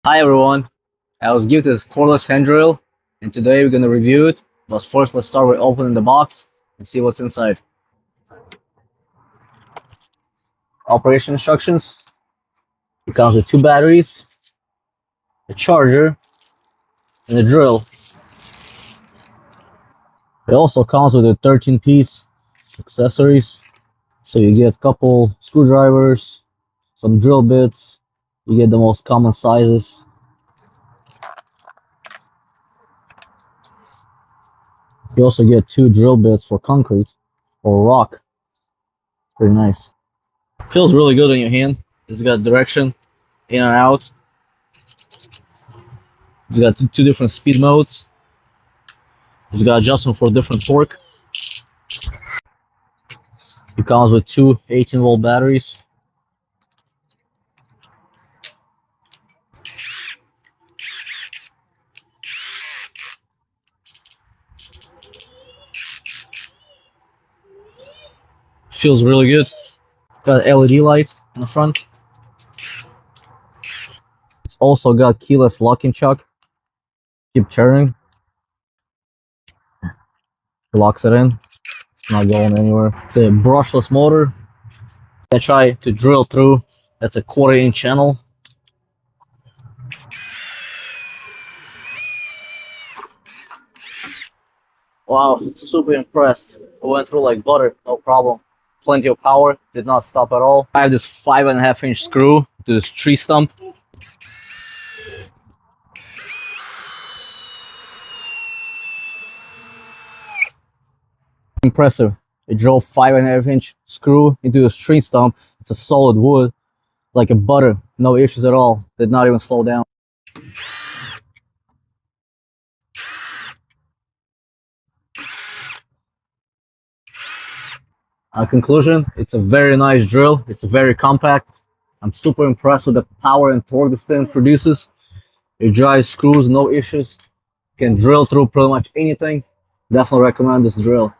Hi everyone, I was gifted this cordless hand drill and today we're gonna review it. But first let's start with opening the box and see what's inside. Operation instructions. It comes with 2 batteries, a charger, and a drill. It also comes with a 13-piece accessories. So you get a couple screwdrivers, some drill bits, you get the most common sizes. You also get 2 drill bits for concrete or rock. Pretty nice. Feels really good in your hand. It's got direction in and out. It's got two different speed modes. It's got adjustment for different torque. It comes with 2 18-volt batteries. Feels really good. Got an LED light in the front. It's also got keyless locking chuck. Keep turning. Locks it in. Not going anywhere. It's a brushless motor. I try to drill through. That's a 1/4-inch channel. Wow, super impressed. I went through like butter, no problem. Plenty of power, did not stop at all. I have this 5.5-inch screw to this tree stump. Impressive. It drove 5.5-inch screw into this tree stump. It's a solid wood, like a butter, no issues at all. Did not even slow down. On conclusion, it's a very nice drill. It's very compact. I'm super impressed with the power and torque this thing produces. It drives screws, no issues. Can drill through pretty much anything. Definitely recommend this drill.